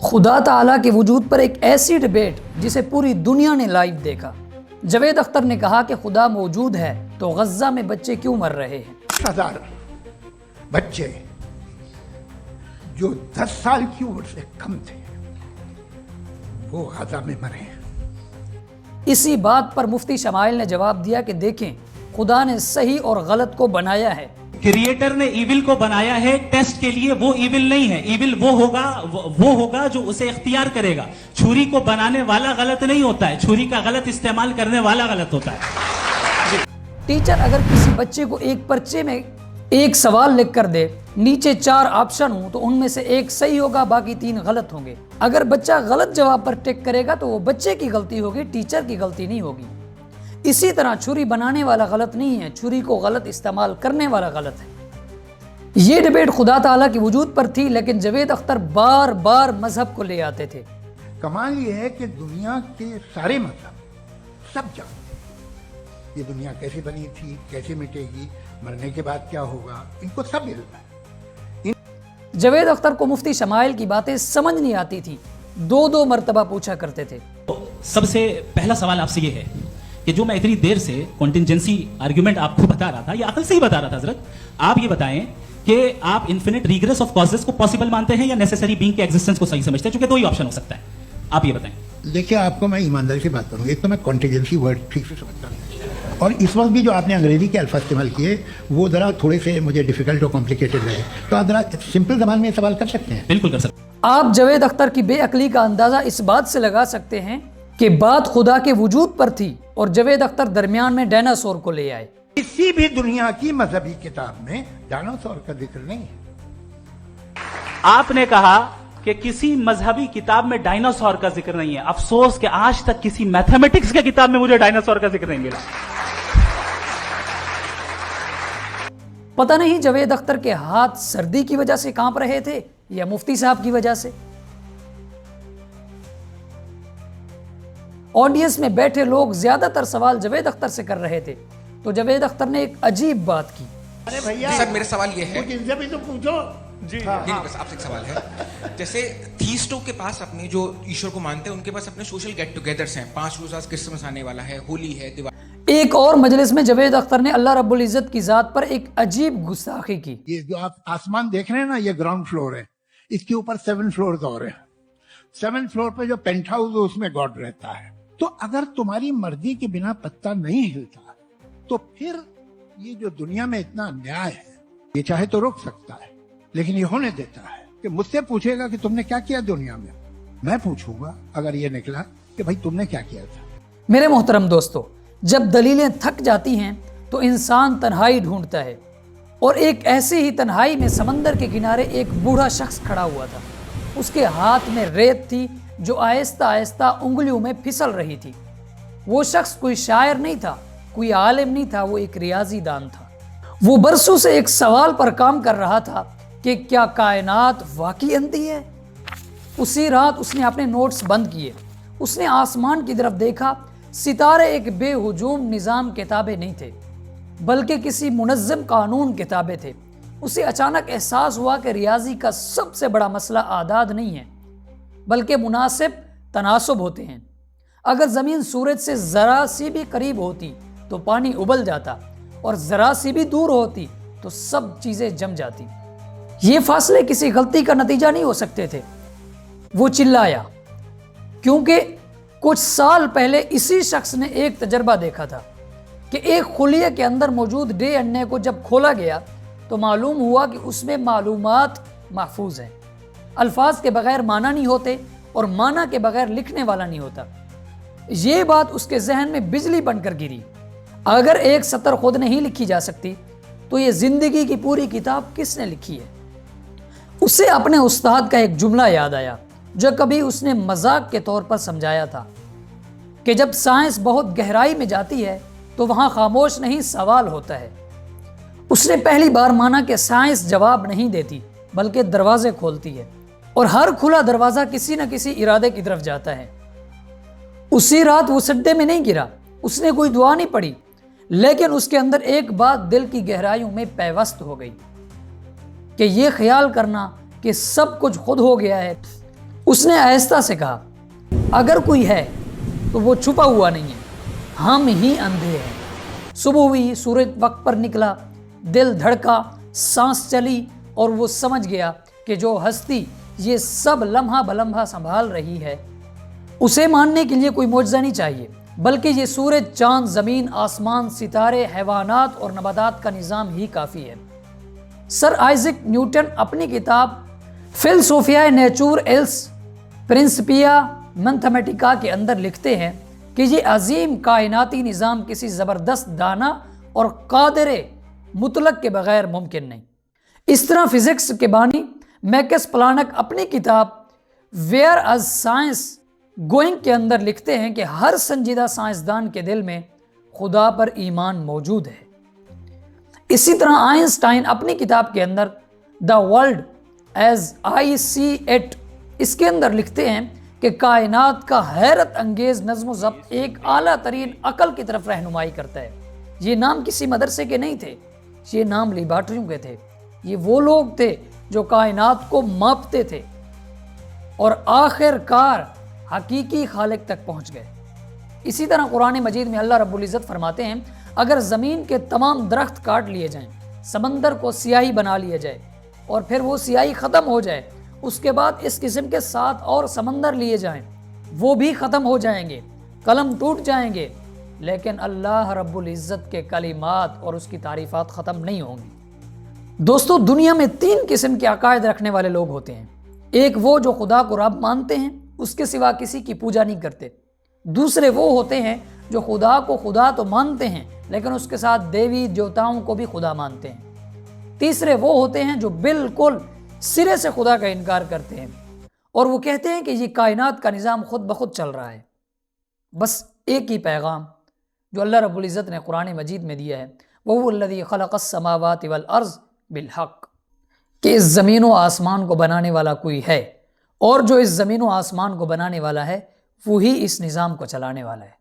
خدا تعالیٰ کے وجود پر ایک ایسی ڈیبیٹ جسے پوری دنیا نے لائیو دیکھا۔ جاوید اختر نے کہا کہ خدا موجود ہے تو غزہ میں بچے کیوں مر رہے ہیں؟ 10,000 بچے جو 10 سال کی عمر سے کم تھے وہ غزہ میں مرے ہیں۔ اسی بات پر مفتی شمائل نے جواب دیا کہ دیکھیں، خدا نے صحیح اور غلط کو بنایا ہے۔ کریٹر نے ایول کو بنایا ہے ٹیسٹ کے لیے، وہ ایول نہیں ہے۔ ایول وہ ہوگا جو اسے اختیار کرے گا۔ چھری کو بنانے والا غلط نہیں ہوتا ہے، چھری کا غلط استعمال کرنے والا غلط ہوتا ہے۔ ٹیچر اگر کسی بچے کو ایک پرچے میں ایک سوال لکھ کر دے، نیچے 4 آپشن ہوں تو ان میں سے ایک صحیح ہوگا، باقی 3 غلط ہوں گے۔ اگر بچہ غلط جواب پر ٹک کرے گا تو وہ بچے کی غلطی ہوگی، ٹیچر کی غلطی نہیں ہوگی۔ اسی طرح چھری بنانے والا غلط نہیں ہے، چھری کو غلط استعمال کرنے والا غلط ہے۔ یہ ڈیبیٹ خدا تعالیٰ کے وجود پر تھی، لیکن جاوید اختر بار بار مذہب کو لے آتے تھے۔ کمال یہ ہے کہ دنیا کے سارے مذہب سب جانتے ہیں یہ دنیا کیسے بنی تھی، کیسے مٹے گی، مرنے کے بعد کیا ہوگا، ان کو سب علم ہے۔ جاوید اختر کو مفتی شمائل کی باتیں سمجھ نہیں آتی تھی، 2 مرتبہ پوچھا کرتے تھے۔ سب سے پہلا سوال آپ سے یہ ہے کہ جو میں اتنی دیر سے کنٹینجنسی آرگیومنٹ آپ کو بتا رہا تھا، یہ عقل سے ہی بتا رہا تھا حضرت، آپ یہ بتائیں کہ آپ انفینٹ ریگریس آف کازز کو پاسبل مانتے ہیں یا نیسیسری بینگ کے ایگزسٹنس کو صحیح سمجھتے ہیں؟ چونکہ 2 ہی آپشن ہو سکتا ہے، آپ یہ بتائیں۔ دیکھیے، آپ کو میں ایمانداری سے بات کروں گا، ایک تو میں کنٹینجنسی ورڈ ٹھیک سے سمجھتا ہوں، اور اس وقت بھی جو آپ نے انگریزی کے الفاظ استعمال کیے وہ ذرا تھوڑے سے مجھے ڈیفیکلٹ اور کمپلیکیٹڈ رہے، تو آپ ذرا سمپل زبان میں سوال کر سکتے ہیں؟ بالکل کر سکتے ہیں۔ آپ جاوید اختر کی بے عقلی کا اندازہ اس بات سے لگا سکتے ہیں کہ بات خدا کے وجود پر تھی اور جاوید اختر درمیان میں ڈائناسور کو لے آئے۔ کسی بھی دنیا کی مذہبی کتاب میں ڈائناسور کا ذکر نہیں ہے۔ آپ نے کہا کہ کسی مذہبی کتاب میں ڈائناسور کا ذکر نہیں ہے، افسوس کہ آج تک کسی میتھمیٹکس کی کتاب میں مجھے ڈائناسور کا ذکر نہیں ملا۔ پتہ نہیں جاوید اختر کے ہاتھ سردی کی وجہ سے کانپ رہے تھے یا مفتی صاحب کی وجہ سے۔ آڈینس میں بیٹھے لوگ زیادہ تر سوال جاوید اختر سے کر رہے تھے، تو جاوید اختر نے ایک عجیب بات کی۔ ارے بھیا سر، میرا سوال یہ ہے، کچھ ان سے بھی تو پوچھو۔ جی نہیں، بس آپ سے ایک سوال ہے۔ جیسے تھیسٹوں کے پاس اپنے جو ایشور کو مانتے ہیں ان کے پاس اپنے سوشل گیٹ ٹوگیدرز ہیں، 5 روزہ کرسمس آنے والا ہے، ہولی ہے، دیوالی۔ ایک اور مجلس میں جاوید اختر نے اللہ رب العزت کی ذات پر ایک عجیب گستاخی کی۔ یہ جو آپ آسمان دیکھ رہے ہیں نا، یہ گراؤنڈ فلور ہے، اس کے اوپر 7 فلورز اور ہیں۔ 7 فلور پہ جو پینٹ ہاؤس ہے اس میں گاڈ رہتا ہے۔ تو اگر تمہاری مرضی کے بنا پتہ نہیں ہلتا تو پھر یہ جو دنیا میں اتنا نیائے ہے، یہ چاہے تو روک سکتا ہے لیکن یہ ہونے دیتا ہے کہ مجھ سے پوچھے گا کہ تم نے کیا کیا دنیا میں پوچھوں گا اگر یہ نکلا کہ بھائی تم نے کیا کیا تھا۔ میرے محترم دوستو، جب دلیلیں تھک جاتی ہیں تو انسان تنہائی ڈھونڈتا ہے، اور ایک ایسی ہی تنہائی میں سمندر کے کنارے ایک بوڑھا شخص کھڑا ہوا تھا۔ اس کے ہاتھ میں ریت تھی جو آہستہ آہستہ انگلیوں میں پھسل رہی تھی۔ وہ شخص کوئی شاعر نہیں تھا، کوئی عالم نہیں تھا، وہ ایک ریاضی دان تھا۔ وہ برسوں سے ایک سوال پر کام کر رہا تھا کہ کیا کائنات واقعی اندھی ہے؟ اسی رات اس نے اپنے نوٹس بند کیے، اس نے آسمان کی طرف دیکھا۔ ستارے ایک بے ہجوم نظام کتابیں نہیں تھے، بلکہ کسی منظم قانون کتابیں تھے۔ اسے اچانک احساس ہوا کہ ریاضی کا سب سے بڑا مسئلہ اعداد نہیں ہے، بلکہ مناسب تناسب ہوتے ہیں۔ اگر زمین سورج سے ذرا سی بھی قریب ہوتی تو پانی ابل جاتا، اور ذرا سی بھی دور ہوتی تو سب چیزیں جم جاتی۔ یہ فاصلے کسی غلطی کا نتیجہ نہیں ہو سکتے تھے۔ وہ چلایا کیونکہ کچھ سال پہلے اسی شخص نے ایک تجربہ دیکھا تھا کہ ایک خلیے کے اندر موجود DNA کو جب کھولا گیا تو معلوم ہوا کہ اس میں معلومات محفوظ ہیں۔ الفاظ کے بغیر معنی نہیں ہوتے اور معنی کے بغیر لکھنے والا نہیں ہوتا۔ یہ بات اس کے ذہن میں بجلی بن کر گری۔ اگر ایک سطر خود نہیں لکھی جا سکتی تو یہ زندگی کی پوری کتاب کس نے لکھی ہے؟ اسے اپنے استاد کا ایک جملہ یاد آیا جو کبھی اس نے مذاق کے طور پر سمجھایا تھا کہ جب سائنس بہت گہرائی میں جاتی ہے تو وہاں خاموش نہیں، سوال ہوتا ہے۔ اس نے پہلی بار مانا کہ سائنس جواب نہیں دیتی بلکہ دروازے کھولتی ہے، اور ہر کھلا دروازہ کسی نہ کسی ارادے کی طرف جاتا ہے۔ اسی رات وہ سڈے میں نہیں گرا، اس نے کوئی دعا نہیں پڑھی، لیکن اس کے اندر ایک بات دل کی گہرائیوں میں پیوست ہو گئی کہ یہ خیال کرنا کہ سب کچھ خود ہو گیا ہے، اس نے آہستہ سے کہا اگر کوئی ہے تو وہ چھپا ہوا نہیں ہے، ہم ہی اندھے ہیں۔ صبح ہوئی، سورج وقت پر نکلا، دل دھڑکا، سانس چلی اور وہ سمجھ گیا کہ جو ہستی یہ سب لمحہ بلمحہ سنبھال رہی ہے اسے ماننے کے لیے کوئی معجزہ نہیں چاہیے، بلکہ یہ سورج، چاند، زمین، آسمان، ستارے، حیوانات اور نباتات کا نظام ہی کافی ہے۔ سر آئزک نیوٹن اپنی کتاب فلسوفیائے نیچورلس پرنسپیا میتھمیٹیکا کے اندر لکھتے ہیں کہ یہ عظیم کائناتی نظام کسی زبردست دانا اور قادر مطلق کے بغیر ممکن نہیں۔ اس طرح فزکس کے بانی میکس پلانک اپنی کتاب ویئر از سائنس گوئنگ کے اندر لکھتے ہیں کہ ہر سنجیدہ سائنسدان کے دل میں خدا پر ایمان موجود ہے۔ اسی طرح آئنسٹائن اپنی کتاب کے اندر the world as I see it اس کے اندر لکھتے ہیں کہ کائنات کا حیرت انگیز نظم و ضبط ایک اعلیٰ ترین عقل کی طرف رہنمائی کرتا ہے۔ یہ نام کسی مدرسے کے نہیں تھے، یہ نام لیبارٹریوں کے تھے۔ یہ وہ لوگ تھے جو کائنات کو ماپتے تھے اور آخر کار حقیقی خالق تک پہنچ گئے۔ اسی طرح قرآن مجید میں اللہ رب العزت فرماتے ہیں اگر زمین کے تمام درخت کاٹ لیے جائیں، سمندر کو سیاہی بنا لیا جائے اور پھر وہ سیاہی ختم ہو جائے، اس کے بعد اس قسم کے 7 اور سمندر لیے جائیں، وہ بھی ختم ہو جائیں گے، قلم ٹوٹ جائیں گے، لیکن اللہ رب العزت کے کلمات اور اس کی تعریفات ختم نہیں ہوں گی۔ دوستو، دنیا میں 3 قسم کے عقائد رکھنے والے لوگ ہوتے ہیں۔ ایک وہ جو خدا کو رب مانتے ہیں، اس کے سوا کسی کی پوجا نہیں کرتے۔ دوسرے وہ ہوتے ہیں جو خدا کو خدا تو مانتے ہیں لیکن اس کے ساتھ دیوی دیوتاؤں کو بھی خدا مانتے ہیں۔ تیسرے وہ ہوتے ہیں جو بالکل سرے سے خدا کا انکار کرتے ہیں اور وہ کہتے ہیں کہ یہ کائنات کا نظام خود بخود چل رہا ہے۔ بس ایک ہی پیغام جو اللہ رب العزت نے قرآن مجید میں دیا ہے، وَهُوَ الَّذِي خَلَقَ السَّمَاوَاتِ وَالْأَرْضَ بِالْحَقِّ، کہ اس زمین و آسمان کو بنانے والا کوئی ہے، اور جو اس زمین و آسمان کو بنانے والا ہے وہی اس نظام کو چلانے والا ہے۔